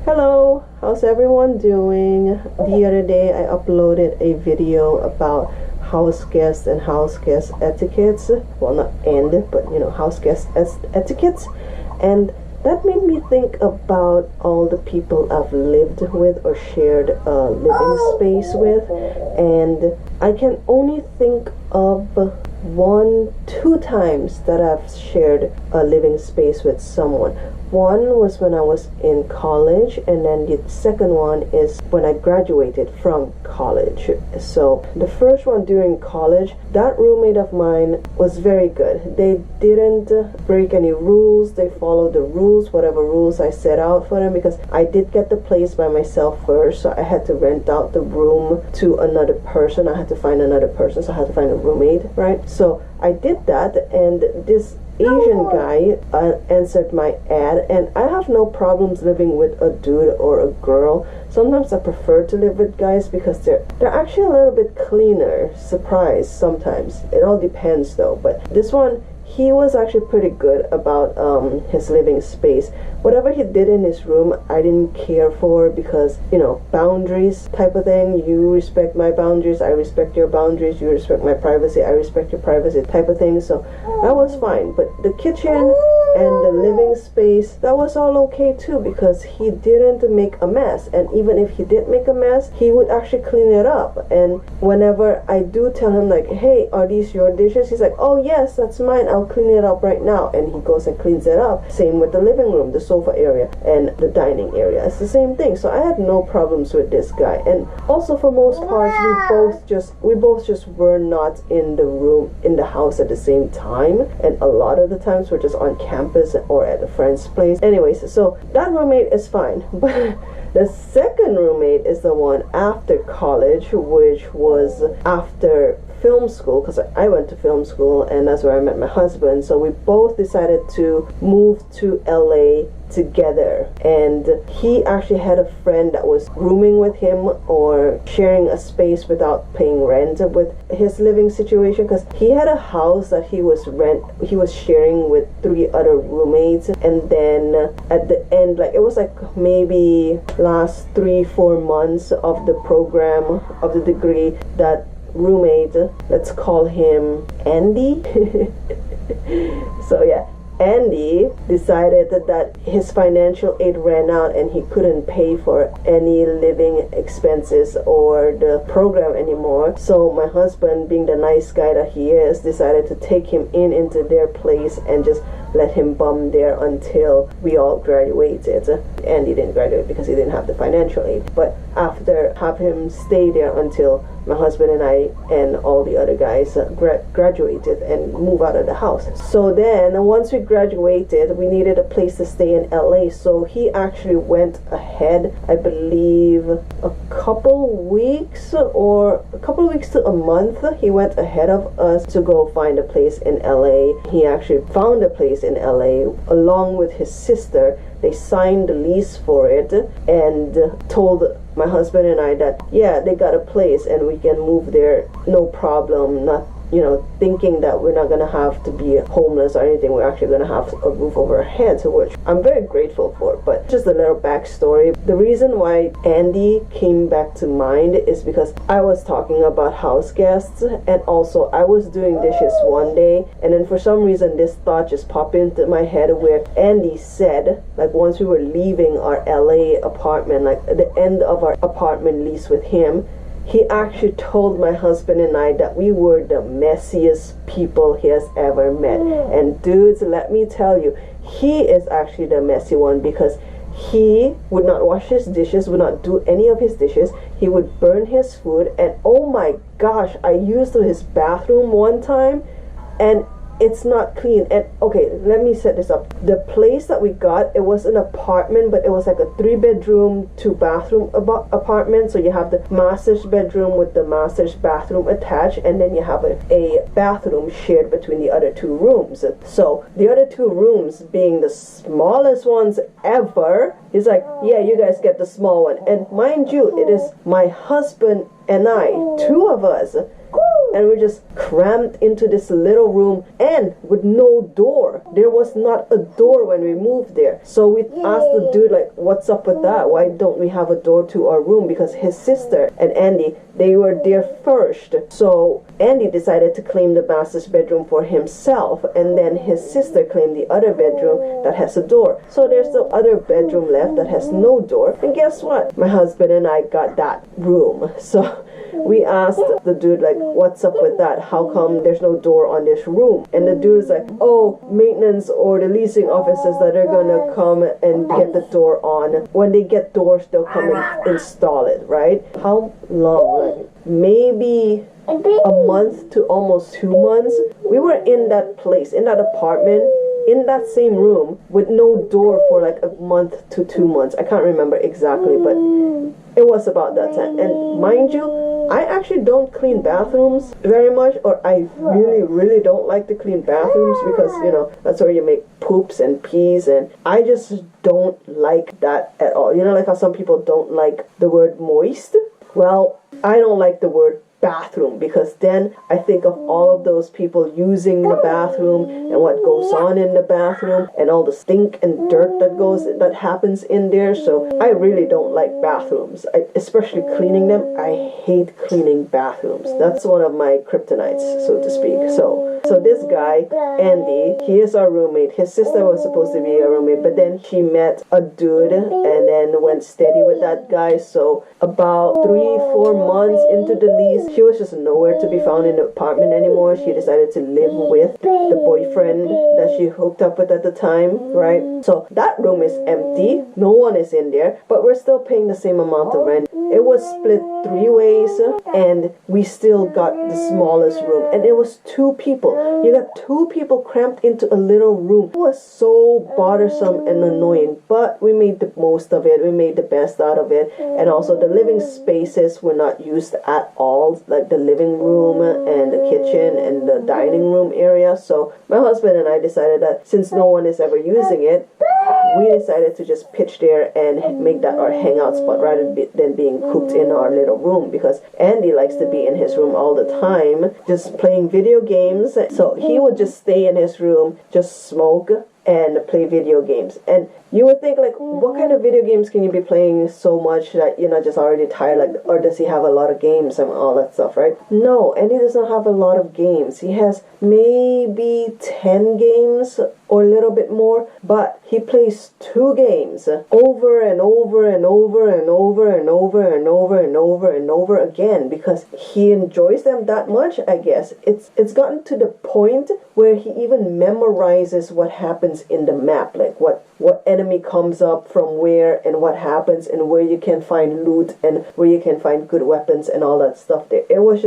Hello, how's everyone doing? The other day I uploaded a video about house guests and house guest etiquettes. Well, not but house guest etiquettes. And that made me think about all the people I've lived with or shared a living space with. And I can only think of 2 times that I've shared a living space with someone. One was when I was in college, and then the second one is when I graduated from college. So the first one during college, that roommate of mine was very good. They didn't break any rules. They followed the rules, whatever rules I set out for them, because I did get the place by myself first, so I had to rent out the room to another person. I had to find another person, so I had to find a roommate, right? So I did that, and this Asian guy answered my ad, and I have no problems living with a dude or a girl. Sometimes I prefer to live with guys because they're actually a little bit cleaner. Surprise, sometimes. It all depends though. But this one, he was actually pretty good about his living space. Whatever he did in his room, I didn't care for, because, boundaries type of thing. You respect my boundaries, I respect your boundaries. You respect my privacy, I respect your privacy type of thing. So that was fine. But the kitchen and the living space, that was all okay too, because he didn't make a mess. And even if he did make a mess, he would actually clean it up. And whenever I do tell him, like, hey, are these your dishes? He's like, oh yes, that's mine, I'll clean it up right now. And he goes and cleans it up. Same with the living room, the sofa area, and the dining area. It's the same thing. So I had no problems with this guy. And also, for most parts, we both just were not in the house at the same time. And a lot of the times we're just on campus or at a friend's place. Anyways, so that roommate is fine. But the second roommate is the one after college, which was after film school, because I went to film school, and that's where I met my husband. So we both decided to move to LA together, and he actually had a friend that was rooming with him or sharing a space without paying rent with his living situation, because he had a house that he was sharing with 3 other roommates. And then at the end, like, it was like maybe last 3-4 months of the program of the degree, that roommate, let's call him Andy. So yeah, Andy decided that his financial aid ran out and he couldn't pay for any living expenses or the program anymore. So my husband, being the nice guy that he is, decided to take him into their place and just let him bum there until we all graduated. Andy didn't graduate because he didn't have the financial aid, but after have him stay there until my husband and I and all the other guys graduated and move out of the house. So then once we graduated, we needed a place to stay in LA, so he actually went ahead, I believe a couple weeks to a month. He went ahead of us to go find a place in LA. He actually found a place in LA along with his sister. They signed the lease for it and told my husband and I that, yeah, they got a place and we can move there, no problem, not thinking that we're not going to have to be homeless or anything. We're actually going to have a roof over our heads, which I'm very grateful for. But just a little backstory. The reason why Andy came back to mind is because I was talking about house guests, and also I was doing dishes one day, and then for some reason this thought just popped into my head where Andy said, like, once we were leaving our LA apartment, like at the end of our apartment lease with him, he actually told my husband and I that we were the messiest people he has ever met. And dudes, let me tell you, he is actually the messy one, because he would not wash his dishes, would not do any of his dishes. He would burn his food, and oh my gosh, I used his bathroom one time and it's not clean. And okay, let me set this up. The place that we got, it was an apartment, but it was like a 3-bedroom 2-bathroom apartment. So you have the master's bedroom with the master's bathroom attached, and then you have a bathroom shared between the other 2 rooms. So the other 2 rooms being the smallest ones ever, he's like, yeah, you guys get the small one. And mind you, it is my husband and I, 2 of us. and we're just crammed into this little room and with no door. There was not a door when we moved there. So we asked the dude, like, what's up with that? Why don't we have a door to our room? Because his sister and Andy, they were there first. So Andy decided to claim the master's bedroom for himself, and then his sister claimed the other bedroom that has a door. So there's the other bedroom left that has no door. And guess what? My husband and I got that room. So we asked the dude, like, what's up with that? How come there's no door on this room? And the dude's like, oh, maintenance or the leasing officers that are gonna come and get the door on. When they get doors, they'll come and install it, right? How long? Like, maybe a month to almost 2 months. We were in that place, in that apartment, in that same room with no door for like a month to 2 months. I can't remember exactly, but it was about that time. And mind you, I actually don't clean bathrooms very much, or I really don't like to clean bathrooms because, you know, that's where you make poops and pees, and I just don't like that at all. You know, like how some people don't like the word moist? Well, I don't like the word bathroom, because then I think of all of those people using the bathroom and what goes on in the bathroom and all the stink and dirt that happens in there. So I really don't like bathrooms, especially cleaning them. I hate cleaning bathrooms. That's one of my kryptonites, so to speak. So this guy, Andy, he is our roommate. His sister was supposed to be a roommate, but then she met a dude and then went steady with that guy. So about 3-4 months into the lease, she was just nowhere to be found in the apartment anymore. She decided to live with the boyfriend that she hooked up with at the time, right? So that room is empty. No one is in there, but we're still paying the same amount of rent. It was split 3 ways, and we still got the smallest room. And it was 2 people. You got 2 people cramped into a little room. It was so bothersome and annoying, but we made the most of it. We made the best out of it. And also the living spaces were not used at all, like the living room and the kitchen and the dining room area. So my husband and I decided that since no one is ever using it, we decided to just pitch there and make that our hangout spot rather than being cooped in our little room, because Andy likes to be in his room all the time just playing video games. So he would just stay in his room, just smoke and play video games. And you would think, like, what kind of video games can you be playing so much that you're not just already tired? Like, or does he have a lot of games and all that stuff, right? No, and he does not have a lot of games. He has maybe 10 games or a little bit more, but he plays 2 games over and over and over and over and over and over and over and over again, because he enjoys them that much, I guess. It's gotten to the point where he even memorizes what happens in the map, like what enemy comes up from where and what happens and where you can find loot and where you can find good weapons and all that stuff there. It was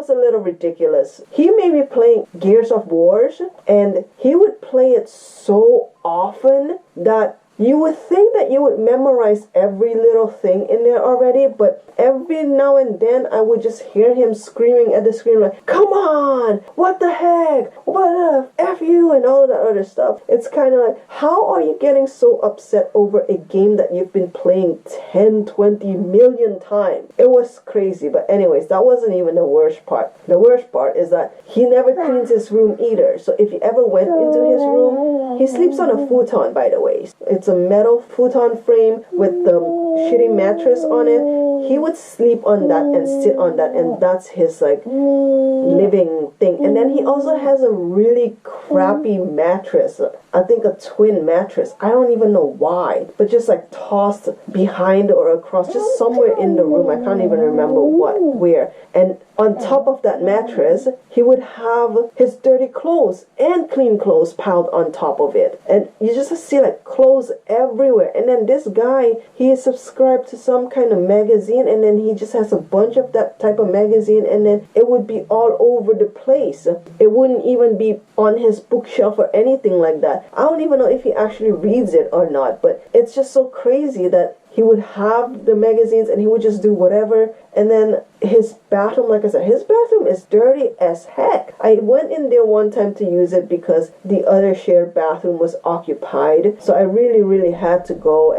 a little ridiculous. He may be playing Gears of Wars, and he would play it so often that you would think that you would memorize every little thing in there already, but every now and then I would just hear him screaming at the screen like, come on, what the heck, what the F you, and all that other stuff. It's kind of like, how are you getting so upset over a game that you've been playing 10, 20 million times? It was crazy, but anyways, that wasn't even the worst part. The worst part is that he never cleans his room either. So if you ever went into his room, he sleeps on a futon, by the way. It's a metal futon frame with the shitty mattress on it. He would sleep on that and sit on that, and that's his like living thing. And then he also has a really crappy mattress. I think a twin mattress. I don't even know why, but just like tossed behind or across, just somewhere in the room. I can't even remember where. And on top of that mattress, he would have his dirty clothes and clean clothes piled on top of it. And you just see like clothes everywhere. And then this guy, he is subscribed to some kind of magazine, and then he just has a bunch of that type of magazine, and then it would be all over the place. It wouldn't even be on his bookshelf or anything like that. I don't even know if he actually reads it or not, but it's just so crazy that he would have the magazines and he would just do whatever. And then his bathroom, like I said, his bathroom is dirty as heck. I went in there one time to use it because the other shared bathroom was occupied. So I really had to go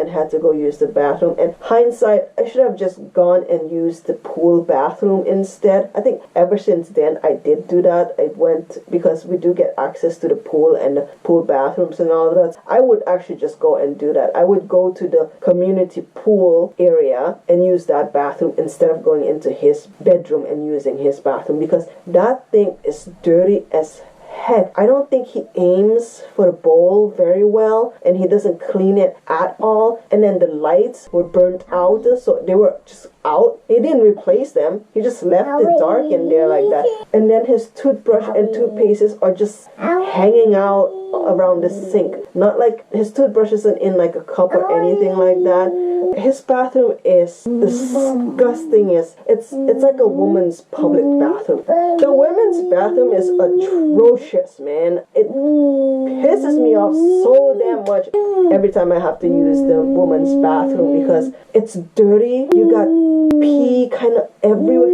use the bathroom. And hindsight, I should have just gone and used the pool bathroom instead. I think ever since then I did do that. I went, because we do get access to the pool and the pool bathrooms and all of that. I would actually just go and do that. I would go to the community pool area and use that bathroom instead of going into his bedroom and using his bathroom, because that thing is dirty as heck. I don't think he aims for the bowl very well, and he doesn't clean it at all. And then the lights were burnt out, so they were just out. He didn't replace them. He just left it dark in there like that. And then his toothbrush and toothpastes are just hanging out around the sink. Not like his toothbrush isn't in like a cup or anything like that. His bathroom is disgusting. It's like a woman's public bathroom. The women's bathroom is atrocious, man. It pisses me off so damn much every time I have to use the woman's bathroom, because it's dirty. You got pee kind of everywhere.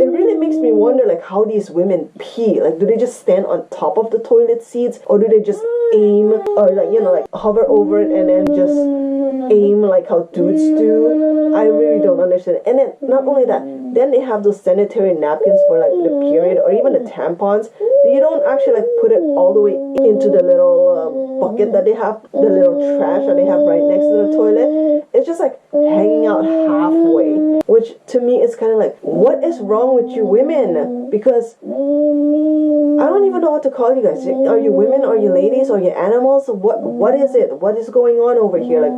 It really makes me wonder, like, how these women pee. Like, do they just stand on top of the toilet seats, or do they just aim, or like, you know, like hover over it and then just aim like how dudes do? I really don't understand. And then not only that, then they have those sanitary napkins for like the period, or even the tampons. You don't actually like put it all the way into the little bucket that they have, the little trash that they have right next to the toilet. It's just like hanging out halfway, which to me is kind of like, what is wrong with you women? Because I don't even know what to call you guys. Are you women? Are you ladies? Are you animals? What is it? What is going on over here? Like,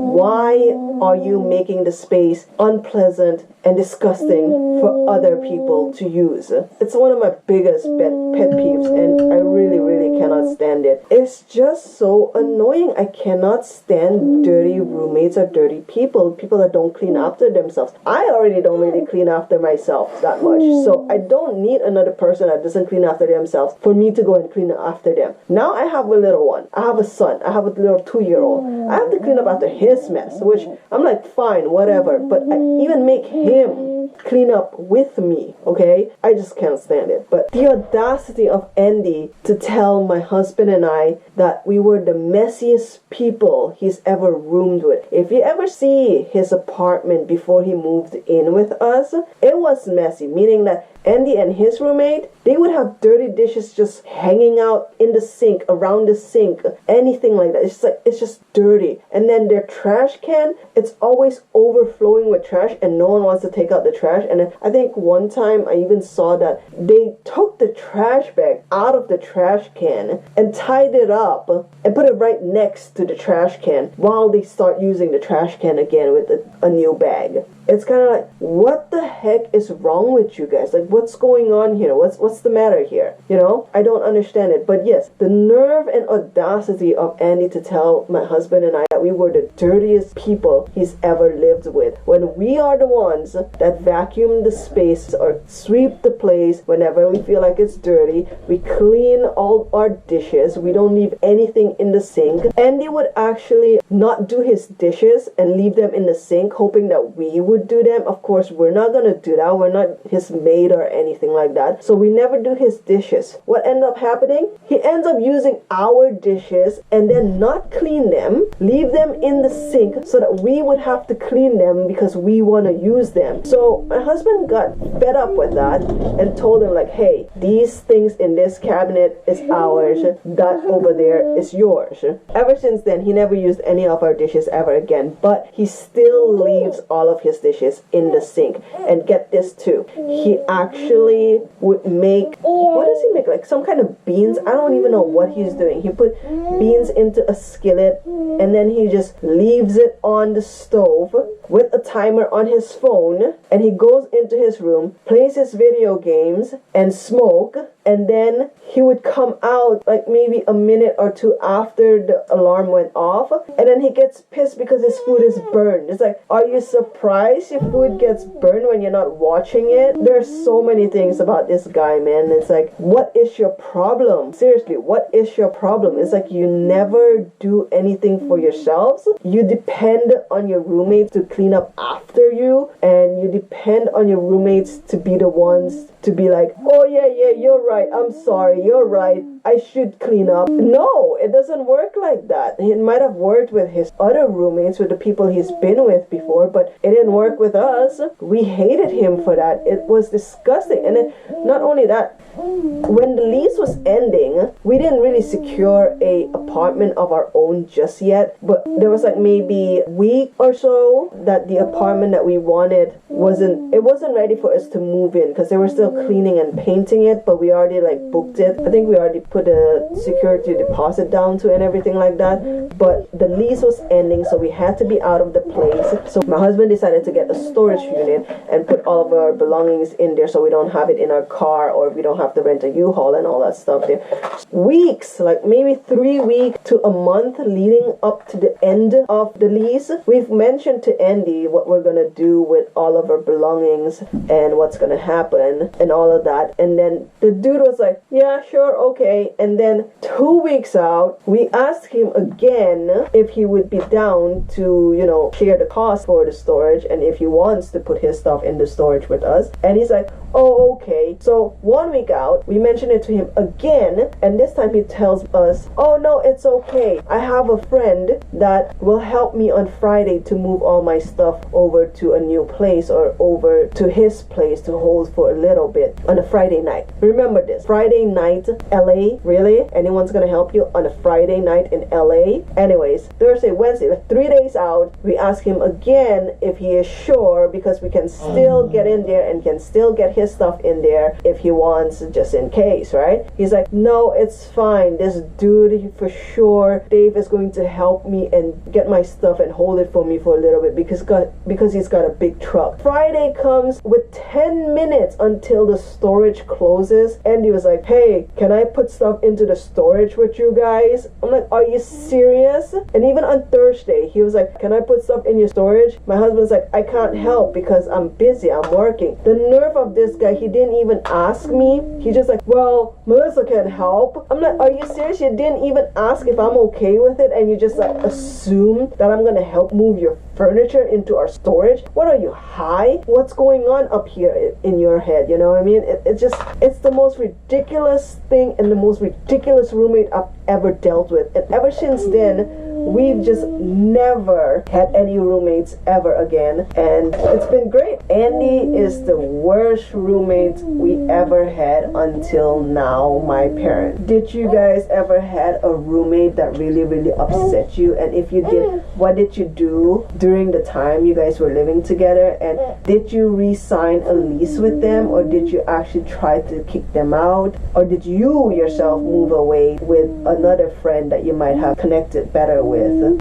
why are you making the space unpleasant and disgusting for other people to use? It's one of my biggest pet peeves, and I really cannot stand it. It's just so annoying. I cannot stand dirty roommates or dirty people that don't clean after themselves. I already don't really clean after myself that much, so I don't need another person that doesn't clean after themselves for me to go and clean after them. Now I have a little one. I have a son. I have a little 2-year-old. I have to clean up after his mess, which I'm like, fine, whatever, but I even make him clean up with me, okay? I just can't stand it. But the audacity of Andy to tell my husband and I that we were the messiest people he's ever roomed with. If you ever see his apartment before he moved in with us, it was messy, meaning that Andy and his roommate, they would have dirty dishes just hanging out in the sink, around the sink, anything like that. It's just like, it's just dirty. And then their trash can, it's always overflowing with trash, and no one wants to take out the trash. And I think one time I even saw that they took the trash bag out of the trash can and tied it up and put it right next to the trash can while they start using the trash can again with a new bag. It's kind of like, what the heck is wrong with you guys? Like, what's going on here? What's the matter here? You know, I don't understand it. But yes, the nerve and audacity of Andy to tell my husband and I that we were the dirtiest people he's ever lived with, when we are the ones that vacuum the space or sweep the place whenever we feel like it's dirty. We clean all our dishes. We don't leave anything in the sink. Andy would actually not do his dishes and leave them in the sink, hoping that we would do them. Of course, we're not gonna do that. We're not his maid or anything like that, so we never do his dishes. What ends up happening? He ends up using our dishes and then not clean them, leave them in the sink so that we would have to clean them because we want to use them. So my husband got fed up with that and told him, like, hey, these things in this cabinet is ours, that over there is yours. Ever since then, he never used any of our dishes ever again, but he still leaves all of his dishes in the sink. And get this too, he actually would make, what does he make, like some kind of beans? I don't even know what he's doing. He put beans into a skillet and then he just leaves it on the stove with a timer on his phone, and he goes into his room, plays his video games and smoke, and then he would come out like maybe a minute or two after the alarm went off, and then he gets pissed because his food is burned. It's like, are you surprised your food gets burned when you're not watching it? There's so many things about this guy, man. It's like, what is your problem? Seriously, what is your problem? It's like you never do anything for yourselves. You depend on your roommates to clean up after you, and you depend on your roommates to be the ones to be like, oh yeah, you're right, I'm sorry, you're right, I should clean up. No, it doesn't work like that. It might have worked with his other roommates, with the people he's been with before, but it didn't work with us. We hated him for that. It was disgusting. And then not only that, when the lease was ending, we didn't really secure a apartment of our own just yet, but there was like maybe a week or so that the apartment that we wanted wasn't ready for us to move in, because they were still cleaning and painting it, but we already like booked it. I think we already put a security deposit down to it and everything like that, but the lease was ending, so we had to be out of the place. So my husband decided to get a storage unit and put all of our belongings in there, so we don't have it in our car, or we don't have to rent a U-Haul and all that stuff there. Weeks, like maybe 3 weeks to a month leading up to the end of the lease, we've mentioned to Andy what we're gonna do with all of our belongings and what's gonna happen and all of that, and then the dude was like, yeah, sure, okay. And then 2 weeks out, we asked him again if he would be down to, you know, share the cost for the storage, and if he wants to put his stuff in the storage with us, and he's like, oh, okay. So 1 week out, we mentioned it to him again, and this time he tells us, oh no, it's okay, I have a friend that will help me on Friday to move all my stuff over to a new place, or over to his place to hold for a little bit on a Friday night. Remember this, Friday night, LA, really? Anyone's gonna help you on a Friday night in LA? Anyways, Thursday, Wednesday, like 3 days out, we ask him again if he is sure, because we can still get in there and can still get his stuff in there if he wants, just in case, right? He's like, no, it's fine, this dude for sure, Dave, is going to help me and get my stuff and hold it for me for a little bit, because he's got a big truck. Friday comes with 10 minutes until the storage closes, and he was like, hey, can I put stuff into the storage with you guys? I'm like, are you serious? And even on Thursday, he was like, can I put stuff in your storage? My husband's like, I can't help because I'm busy, I'm working. The nerve of this guy, he didn't even ask me. He just like, well, Melissa can help. I'm like, are you serious? You didn't even ask if I'm okay with it, and you just like assume that I'm gonna help move your furniture into our storage? What are you, high? What's going on up here in your head? You know what I mean? It's the most ridiculous thing and the most ridiculous roommate I've ever dealt with. And ever since then, we've just never had any roommates ever again, and it's been great. Andy is the worst roommate we ever had until now, my parent. Did you guys ever had a roommate that really, really upset you? And if you did, what did you do during the time you guys were living together? And did you re-sign a lease with them, or did you actually try to kick them out, or did you yourself move away with another friend that you might have connected better with?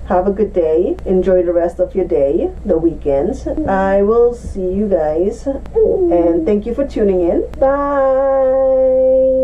Have a good day. Enjoy the rest of your day, the weekends. I will see you guys, and thank you for tuning in. Bye.